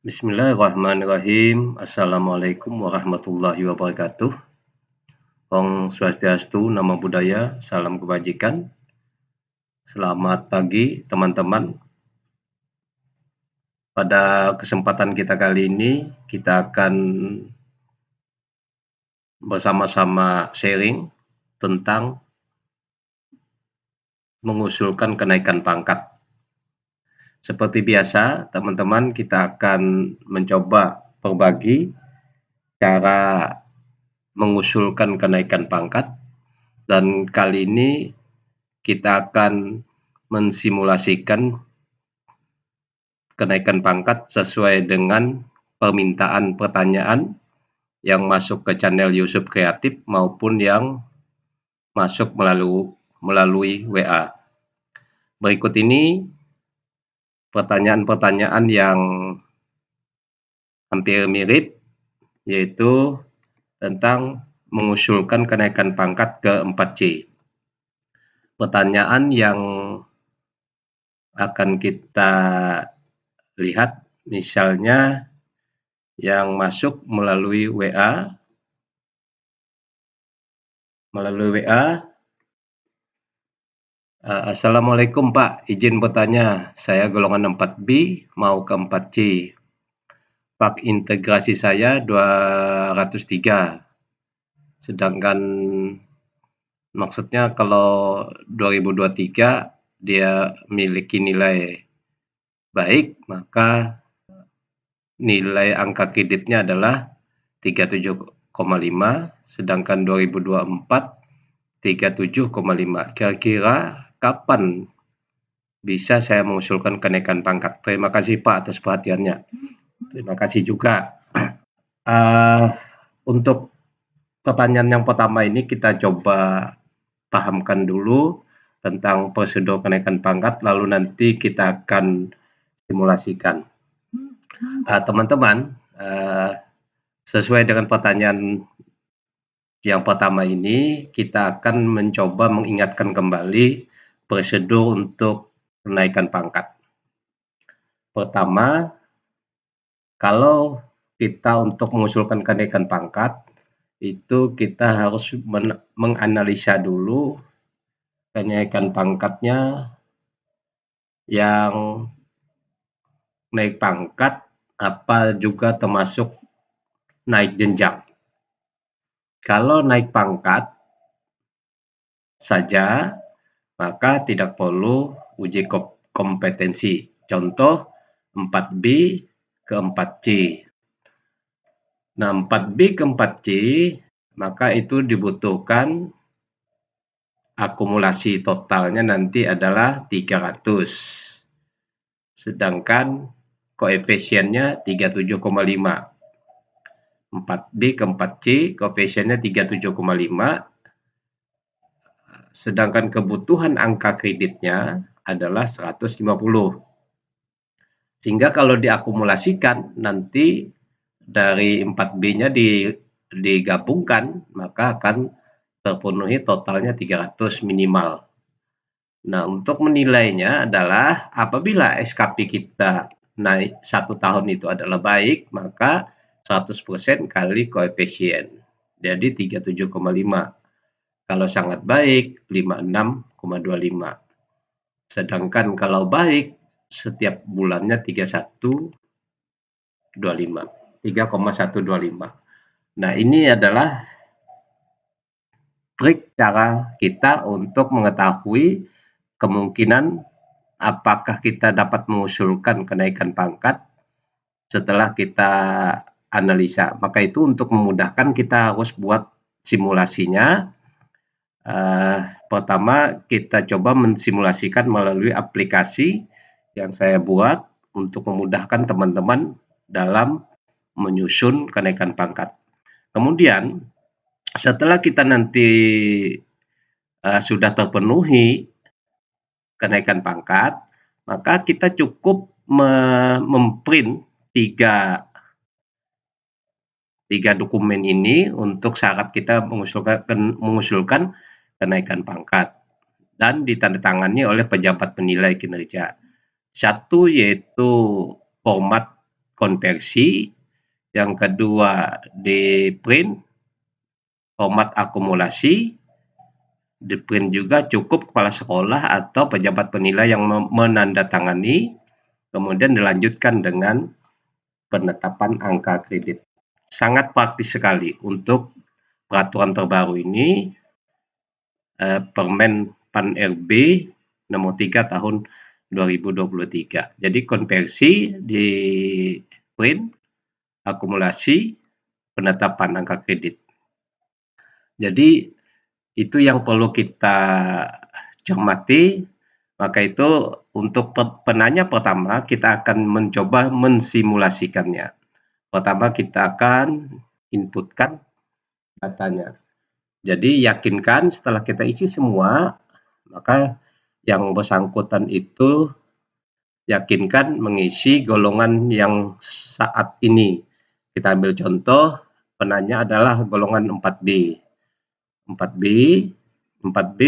Bismillahirrahmanirrahim. Assalamualaikum warahmatullahi wabarakatuh. Om Swastiastu, Namo Buddhaya, salam kebajikan. Selamat pagi teman-teman. Pada kesempatan kita kali ini, kita akan bersama-sama sharing tentang mengusulkan kenaikan pangkat. Seperti biasa, teman-teman, kita akan mencoba berbagi cara mengusulkan kenaikan pangkat, dan kali ini kita akan mensimulasikan kenaikan pangkat sesuai dengan permintaan pertanyaan yang masuk ke channel YouTube Kreatif maupun yang masuk melalui WA. Berikut ini pertanyaan-pertanyaan yang hampir mirip, yaitu tentang mengusulkan kenaikan pangkat ke 4C. Pertanyaan yang akan kita lihat misalnya yang masuk melalui WA. Assalamualaikum Pak, izin bertanya, saya golongan 4B mau ke 4C. Pak integrasi saya 203. Sedangkan maksudnya kalau 2023 dia memiliki nilai baik, maka nilai angka kreditnya adalah 37,5, sedangkan 2024 37,5. Kira-kira kapan bisa saya mengusulkan kenaikan pangkat? Terima kasih Pak atas perhatiannya. Terima kasih juga. Untuk pertanyaan yang pertama ini kita coba pahamkan dulu tentang prosedur kenaikan pangkat, lalu nanti kita akan simulasikan. Teman-teman, sesuai dengan pertanyaan yang pertama ini, kita akan mencoba mengingatkan kembali prosedur untuk kenaikan pangkat. Pertama, kalau kita untuk mengusulkan kenaikan pangkat, itu kita harus menganalisa dulu kenaikan pangkatnya yang naik pangkat apa juga termasuk naik jenjang. Kalau naik pangkat saja, maka tidak perlu uji kompetensi. Contoh 4B ke 4C. Nah, 4B ke 4C, maka itu dibutuhkan akumulasi totalnya nanti adalah 300. Sedangkan koefisiennya 37,5. 4B ke 4C, koefisiennya 37,5. Sedangkan kebutuhan angka kreditnya adalah 150. Sehingga kalau diakumulasikan nanti dari 4B-nya digabungkan, maka akan terpenuhi totalnya 300 minimal. Nah, untuk menilainya adalah apabila SKP kita naik 1 tahun itu adalah baik, maka 100% kali koefisien. Jadi 37,5. Kalau sangat baik, 56,25. Sedangkan kalau baik, setiap bulannya 3,125. Nah, ini adalah trik cara kita untuk mengetahui kemungkinan apakah kita dapat mengusulkan kenaikan pangkat setelah kita analisa. Maka itu untuk memudahkan kita harus buat simulasinya. Pertama kita coba mensimulasikan melalui aplikasi yang saya buat untuk memudahkan teman-teman dalam menyusun kenaikan pangkat. Kemudian setelah kita nanti sudah terpenuhi kenaikan pangkat, maka kita cukup memprint tiga dokumen ini untuk syarat kita mengusulkan kenaikan pangkat dan ditandatangani oleh pejabat penilai kinerja. Satu yaitu format konversi, yang kedua di print, format akumulasi, di print juga cukup kepala sekolah atau pejabat penilai yang menandatangani, kemudian dilanjutkan dengan penetapan angka kredit. Sangat praktis sekali untuk peraturan terbaru ini, Permen PAN RB nomor 3 tahun 2023. Jadi konversi di print, akumulasi, penetapan angka kredit. Jadi itu yang perlu kita cermati. Maka itu untuk penanya pertama kita akan mencoba mensimulasikannya. Pertama kita akan inputkan datanya. Jadi yakinkan setelah kita isi semua, maka yang bersangkutan itu yakinkan mengisi golongan yang saat ini. Kita ambil contoh, penanya adalah golongan 4B. 4B, 4B,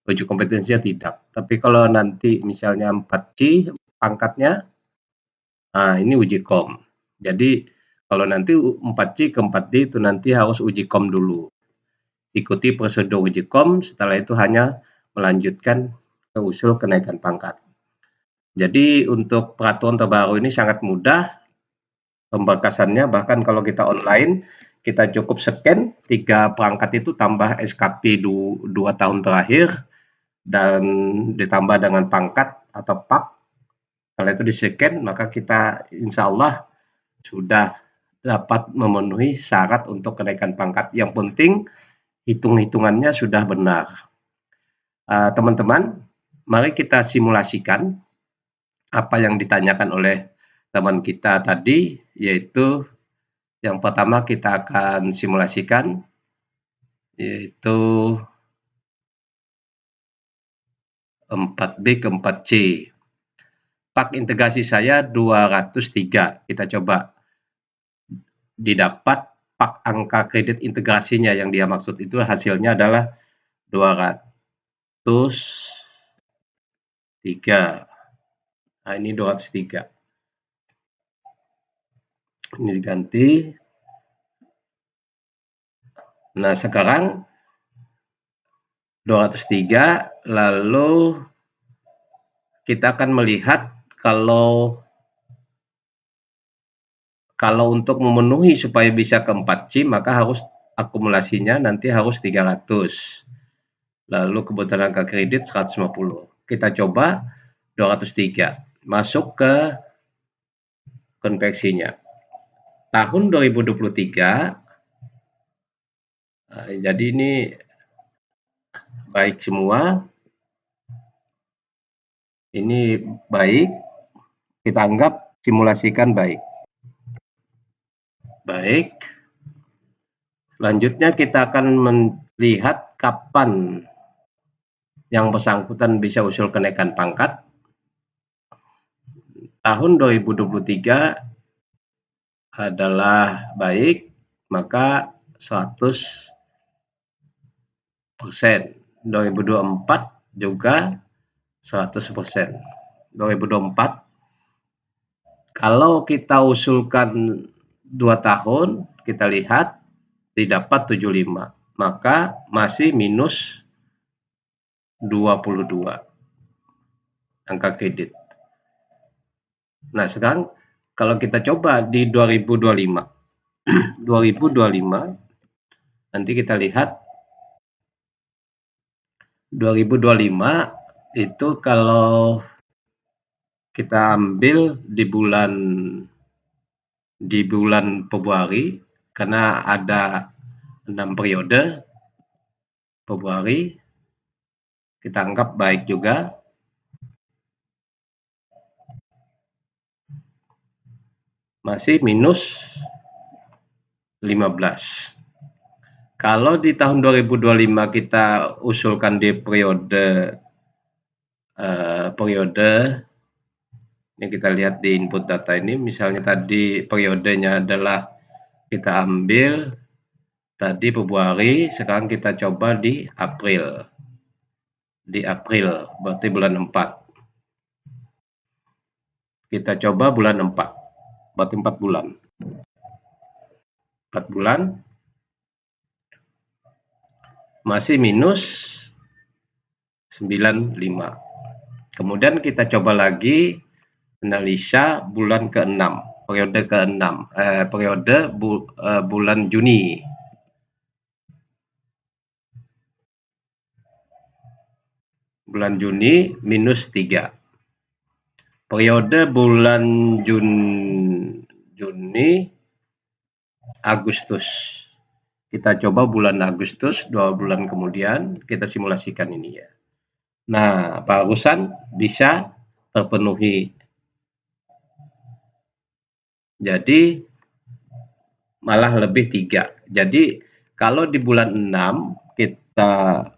uji kompetensinya tidak. Tapi kalau nanti misalnya 4C pangkatnya, nah ini uji kom. Jadi kalau nanti 4C ke 4D itu nanti harus uji kom dulu. Ikuti prosedur uji kom, setelah itu hanya melanjutkan ke usul kenaikan pangkat. Jadi untuk peraturan terbaru ini sangat mudah pemberkasannya, bahkan kalau kita online, kita cukup scan 3 perangkat itu tambah SKP 2 tahun terakhir, dan ditambah dengan pangkat atau PAK. Kalau itu di-scan, maka kita insya Allah sudah dapat memenuhi syarat untuk kenaikan pangkat. Yang penting hitung-hitungannya sudah benar. Teman-teman, mari kita simulasikan apa yang ditanyakan oleh teman kita tadi, yaitu yang pertama kita akan simulasikan, yaitu 4B ke 4C. Pak integrasi saya 203. Kita coba didapat pak angka kredit integrasinya yang dia maksud itu hasilnya adalah 203. Nah, ini 203. Ini diganti. Nah, sekarang 203, lalu kita akan melihat kalau untuk memenuhi supaya bisa ke 4C, maka harus akumulasinya nanti harus 300. Lalu kebutuhan angka kredit 150. Kita coba 203. Masuk ke konversinya. Tahun 2023, jadi ini baik semua. Ini baik, kita anggap simulasikan baik. Baik. Selanjutnya kita akan melihat kapan yang bersangkutan bisa usul kenaikan pangkat. Tahun 2023 adalah baik, maka 100%. 2024 juga 100%. 2024 kalau kita usulkan 2 tahun, kita lihat didapat 75, maka masih minus 22 angka kredit. Nah, sekarang kalau kita coba di 2025, 2025 nanti kita lihat 2025 itu kalau kita ambil di bulan Februari, karena ada 6 periode Februari, kita anggap baik juga. Masih minus 15. Kalau di tahun 2025 kita usulkan di periode ini kita lihat di input data ini, misalnya tadi periodenya adalah kita ambil tadi Februari, sekarang kita coba di April. Di April, berarti bulan 4. Kita coba bulan 4. berarti 4 bulan. 4 bulan masih minus 95. Kemudian kita coba lagi analisa bulan ke-6, periode ke-6, bulan Juni. Bulan Juni minus 3. Periode bulan Juni, Agustus. Kita coba bulan Agustus, 2 bulan kemudian, kita simulasikan ini ya. Nah, barusan bisa terpenuhi. Jadi, malah lebih 3. Jadi, kalau di bulan 6 kita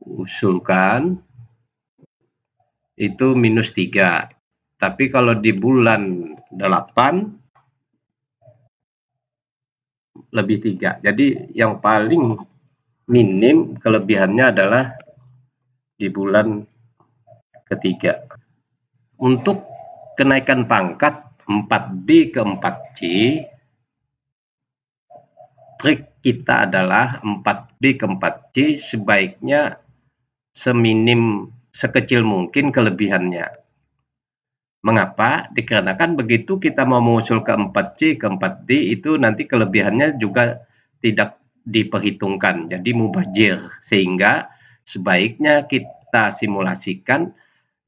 usulkan, itu minus 3. Tapi kalau di bulan 8, lebih 3. Jadi yang paling minim kelebihannya adalah di bulan ketiga. Untuk kenaikan pangkat 4B ke 4C, trik kita adalah 4B ke 4C sebaiknya sekecil mungkin kelebihannya. Mengapa? Dikarenakan begitu kita mau mengusul ke 4C, ke 4D, itu nanti kelebihannya juga tidak diperhitungkan, jadi mubazir. Sehingga sebaiknya kita simulasikan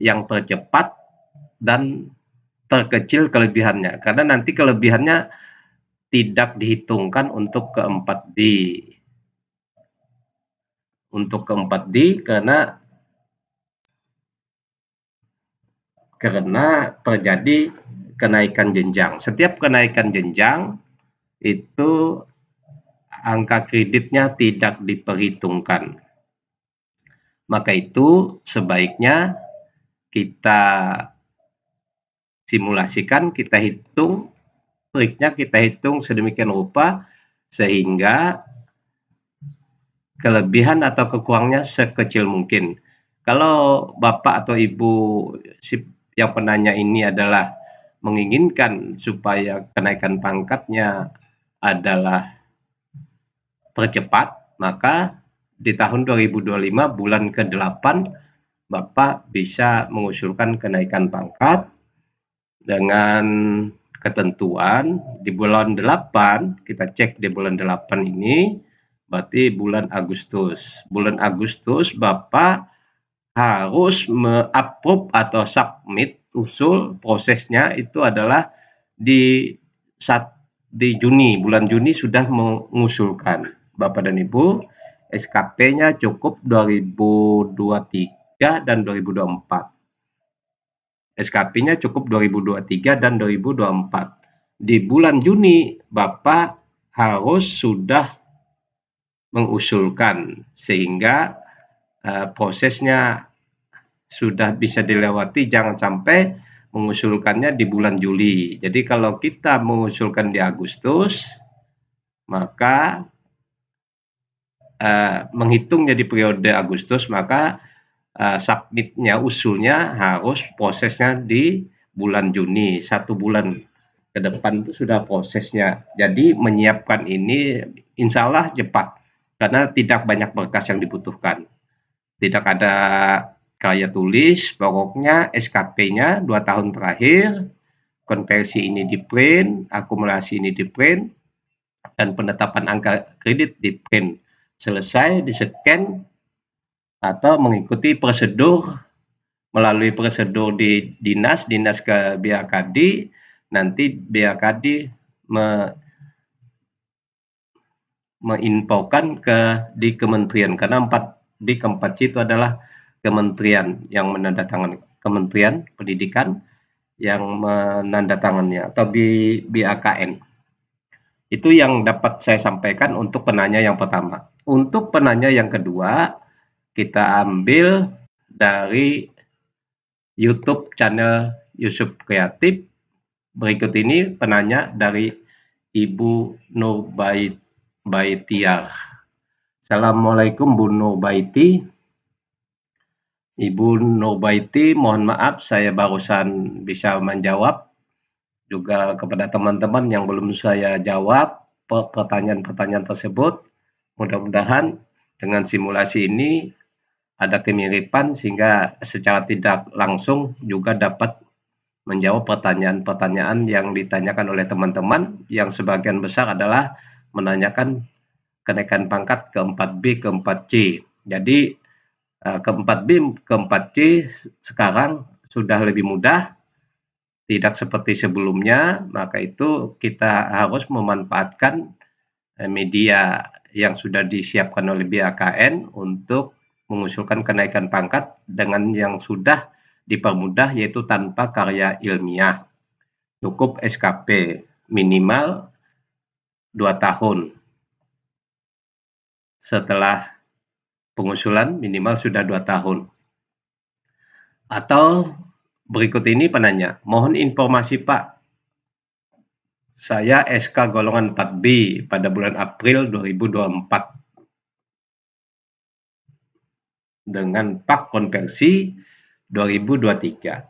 yang tercepat dan terkecil kelebihannya. Karena nanti kelebihannya tidak dihitungkan untuk ke 4D. Untuk ke 4D karena terjadi kenaikan jenjang. Setiap kenaikan jenjang itu angka kreditnya tidak diperhitungkan. Maka itu sebaiknya kita simulasikan, kita hitung, triknya kita hitung sedemikian rupa sehingga kelebihan atau kekurangannya sekecil mungkin. Kalau Bapak atau Ibu yang penanya ini adalah menginginkan supaya kenaikan pangkatnya adalah percepat, maka di tahun 2025 bulan ke-8 Bapak bisa mengusulkan kenaikan pangkat dengan ketentuan di bulan 8, kita cek di bulan 8 ini, berarti bulan Agustus. Bulan Agustus Bapak harus me-approve atau submit usul, prosesnya itu adalah di Juni, bulan Juni sudah mengusulkan. Bapak dan Ibu, SKP-nya cukup 2023 dan 2024. SKP-nya cukup 2023 dan 2024. Di bulan Juni, Bapak harus sudah mengusulkan sehingga prosesnya sudah bisa dilewati, jangan sampai mengusulkannya di bulan Juli. Jadi kalau kita mengusulkan di Agustus, maka menghitungnya di periode Agustus, maka submitnya, usulnya harus prosesnya di bulan Juni. 1 bulan ke depan itu sudah prosesnya. Jadi menyiapkan ini insya Allah cepat, karena tidak banyak berkas yang dibutuhkan. Tidak ada karya tulis, pokoknya SKP-nya 2 tahun terakhir, konversi ini di print, akumulasi ini di print, dan penetapan angka kredit di print. Selesai, di-scan, atau mengikuti prosedur, melalui prosedur di dinas ke BAKD, nanti BAKD menginfokan di kementerian, karena 4B ke 4C itu adalah kementerian yang menandatangani, Kementerian Pendidikan yang menandatangannya, atau BAKN. Itu yang dapat saya sampaikan untuk penanya yang pertama. Untuk penanya yang kedua, kita ambil dari YouTube channel Yusuf Kreatif. Berikut ini penanya dari Ibu Nurbaitiar. Assalamualaikum Bu Nurbaiti. Ibu Nurbaiti, mohon maaf saya barusan bisa menjawab juga kepada teman-teman yang belum saya jawab pertanyaan-pertanyaan tersebut. Mudah-mudahan dengan simulasi ini ada kemiripan sehingga secara tidak langsung juga dapat menjawab pertanyaan-pertanyaan yang ditanyakan oleh teman-teman, yang sebagian besar adalah menanyakan kenaikan pangkat ke 4B, ke 4C. Jadi ke 4B, ke 4C sekarang sudah lebih mudah, tidak seperti sebelumnya, maka itu kita harus memanfaatkan media yang sudah disiapkan oleh BKKN untuk mengusulkan kenaikan pangkat dengan yang sudah dipermudah, yaitu tanpa karya ilmiah. Cukup SKP minimal 2 tahun. Setelah pengusulan minimal sudah 2 tahun. Atau berikut ini penanya, mohon informasi Pak, saya SK golongan 4B pada bulan April 2024 dengan pak konversi 2023,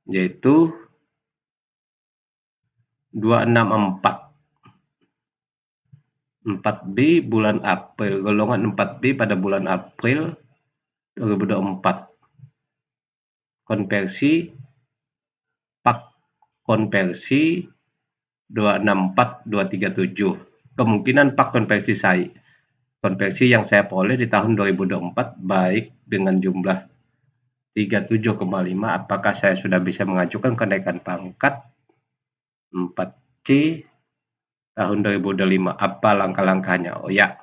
yaitu 264. 4B bulan April, golongan 4B pada bulan April 2024. Konversi pak konversi 264237. Kemungkinan pak konversi yang saya peroleh di tahun 2024 baik dengan jumlah 37,5, apakah saya sudah bisa mengajukan kenaikan pangkat 4C tahun 2025? Apa langkah-langkahnya? Oh ya,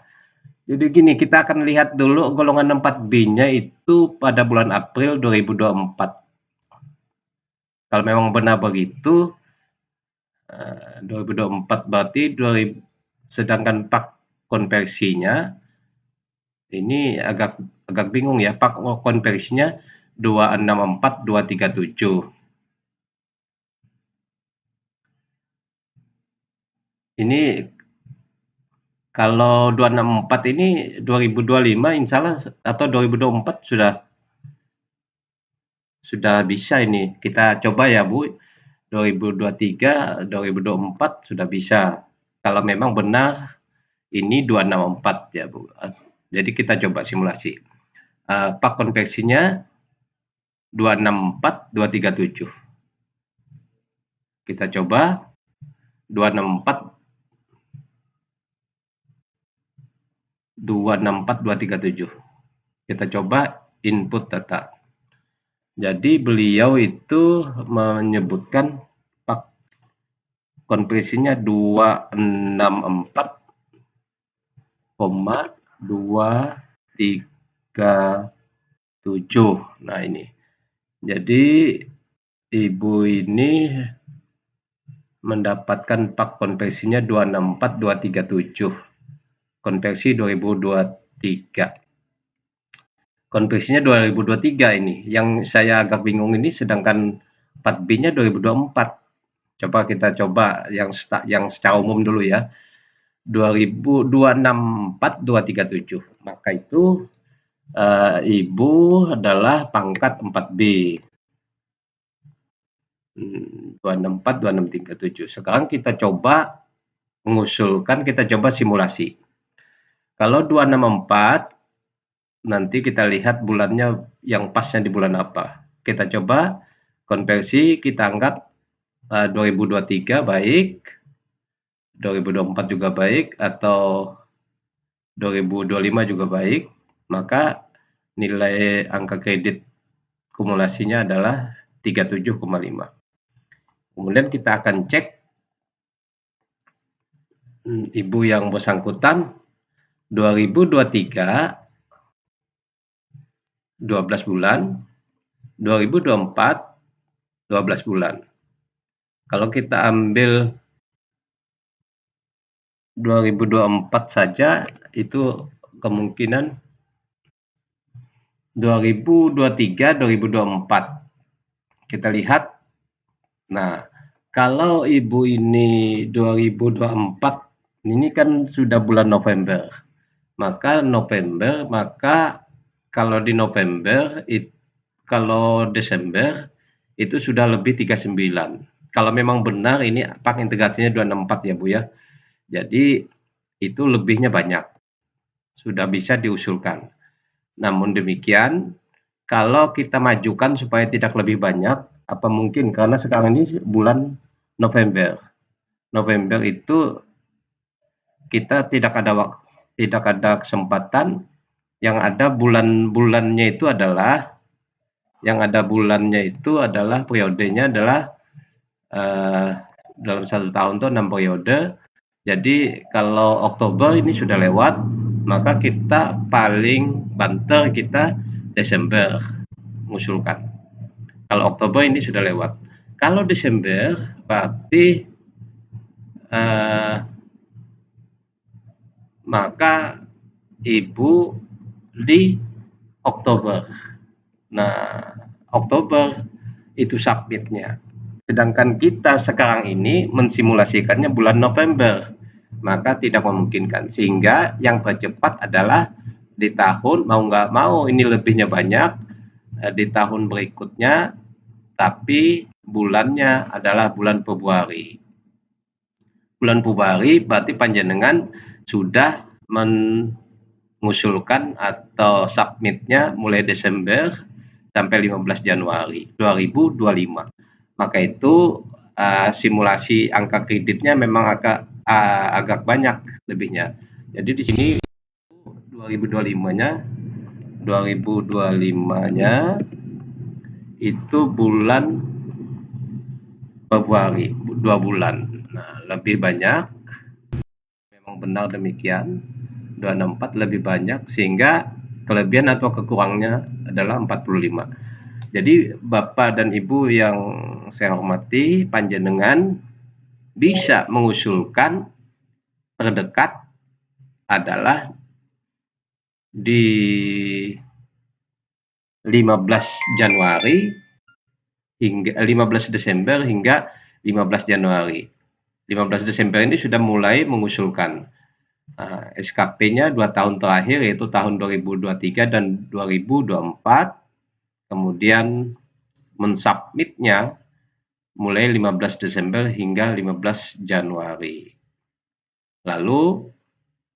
jadi gini, kita akan lihat dulu golongan 4B-nya itu pada bulan April 2024. Kalau memang benar begitu, 2024 berarti sedangkan pak konversinya ini agak bingung ya, pak konversinya 264237. Ini kalau 264 ini 2025 insya Allah atau 2024 sudah bisa ini. Kita coba ya Bu, 2023, 2024 sudah bisa. Kalau memang benar ini 264 ya Bu. Jadi kita coba simulasi. Pak konversinya 264237. Kita coba 264237. Kita coba input data. Jadi beliau itu menyebutkan pak konversinya 264,237. Nah ini. Jadi Ibu ini mendapatkan pak konversinya 264237. Konversi 2023. Konversinya 2023 ini. Yang saya agak bingung ini, sedangkan 4B-nya 2024. Coba kita coba yang secara umum dulu ya. 264,237. Maka itu Ibu adalah pangkat 4B. 264,237. Sekarang kita coba mengusulkan, kita coba simulasi. Kalau 264, nanti kita lihat bulannya yang pasnya di bulan apa. Kita coba konversi, kita anggap 2023 baik, 2024 juga baik, atau 2025 juga baik, maka nilai angka kredit kumulasinya adalah 37,5. Kemudian kita akan cek Ibu yang bersangkutan 2023 12 bulan, 2024 12 bulan. Kalau kita ambil 2024 saja, itu kemungkinan 2023 2024. Kita lihat. Nah, kalau Ibu ini 2024, ini kan sudah bulan November. Maka kalau di November, kalau Desember itu sudah lebih 39. Kalau memang benar ini pak integrasinya 264 ya Bu ya. Jadi itu lebihnya banyak, sudah bisa diusulkan. Namun demikian, kalau kita majukan supaya tidak lebih banyak, apa mungkin karena sekarang ini bulan November. November itu kita tidak ada kesempatan, yang ada bulan-bulannya itu adalah periodenya adalah dalam 1 tahun itu 6 periode. Jadi kalau Oktober ini sudah lewat, maka kita paling banter kita Desember mengusulkan. Kalau Oktober ini sudah lewat. Kalau Desember berarti maka Ibu di Oktober. Nah, Oktober itu submitnya. Sedangkan kita sekarang ini mensimulasikannya bulan November, maka tidak memungkinkan. Sehingga yang tercepat adalah di tahun mau nggak mau ini lebihnya banyak, di tahun berikutnya, tapi bulannya adalah bulan Februari. Bulan Februari berarti panjenengan sudah mengusulkan atau submitnya mulai Desember sampai 15 Januari 2025. Maka itu simulasi angka kreditnya memang agak banyak lebihnya. Jadi di sini 2025-nya itu bulan Februari, 2 bulan. Nah, lebih banyak, memang benar demikian, 264 lebih banyak, sehingga kelebihan atau kekurangnya adalah 45. Jadi Bapak dan Ibu yang saya hormati, panjenengan bisa mengusulkan terdekat adalah di 15 Januari hingga 15 Desember hingga 15 Januari. 15 Desember ini sudah mulai mengusulkan SKP-nya 2 tahun terakhir, yaitu tahun 2023 dan 2024. Kemudian mensubmitnya mulai 15 Desember hingga 15 Januari. Lalu,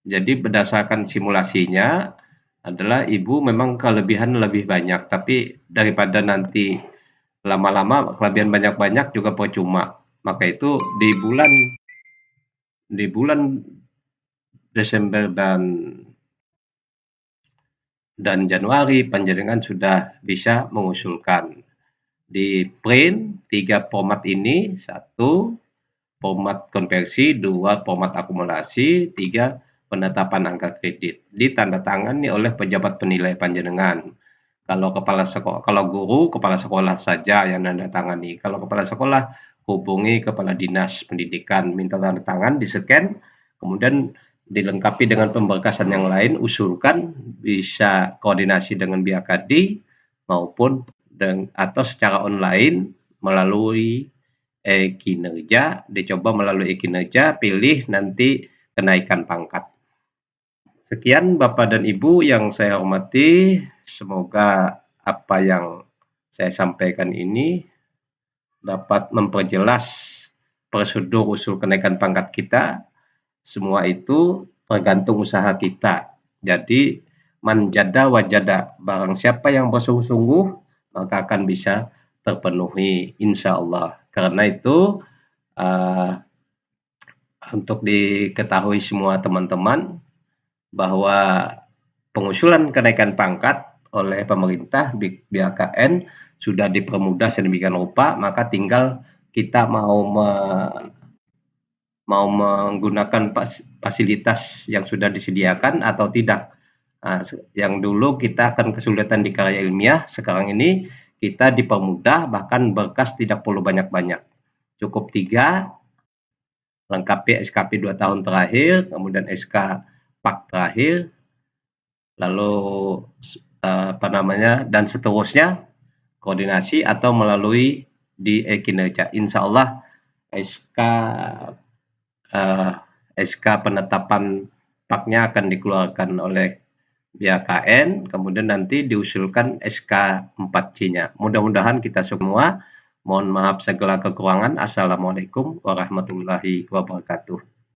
jadi berdasarkan simulasinya adalah Ibu memang kelebihan lebih banyak, tapi daripada nanti lama-lama kelebihan banyak-banyak juga percuma. Maka itu di bulan Desember dan Januari panjenengan sudah bisa mengusulkan di print 3 format ini, 1 format konversi, 2 format akumulasi, 3 penetapan angka kredit. Ditandatangani oleh pejabat penilai panjenengan. Kalau guru, kepala sekolah saja yang menandatangani. Kalau kepala sekolah, hubungi kepala dinas pendidikan, minta tanda tangan, di-scan, kemudian dilengkapi dengan pemberkasan yang lain, usulkan, bisa koordinasi dengan BHKD maupun atau secara online melalui e-kinerja, dicoba melalui e-kinerja, pilih nanti kenaikan pangkat. Sekian Bapak dan Ibu yang saya hormati, semoga apa yang saya sampaikan ini dapat memperjelas prosedur usul kenaikan pangkat kita. Semua itu tergantung usaha kita. Jadi manjada wajada, barang siapa yang bersungguh-sungguh maka akan bisa terpenuhi insya Allah. Karena itu untuk diketahui semua teman-teman bahwa pengusulan kenaikan pangkat oleh pemerintah BKN sudah dipermudah sedemikian rupa, maka tinggal kita mau menggunakan fasilitas yang sudah disediakan atau tidak. Yang dulu kita akan kesulitan di karya ilmiah, sekarang ini kita dipermudah, bahkan berkas tidak perlu banyak-banyak. Cukup 3, lengkapi SKP 2 tahun terakhir, kemudian SK PAK terakhir, lalu dan seterusnya koordinasi atau melalui di e-kinerja. Insya Allah SK penetapan PAK-nya akan dikeluarkan oleh BKN, kemudian nanti diusulkan SK 4C-nya. Mudah-mudahan kita semua Mohon maaf segala kekurangan. Assalamualaikum warahmatullahi wabarakatuh.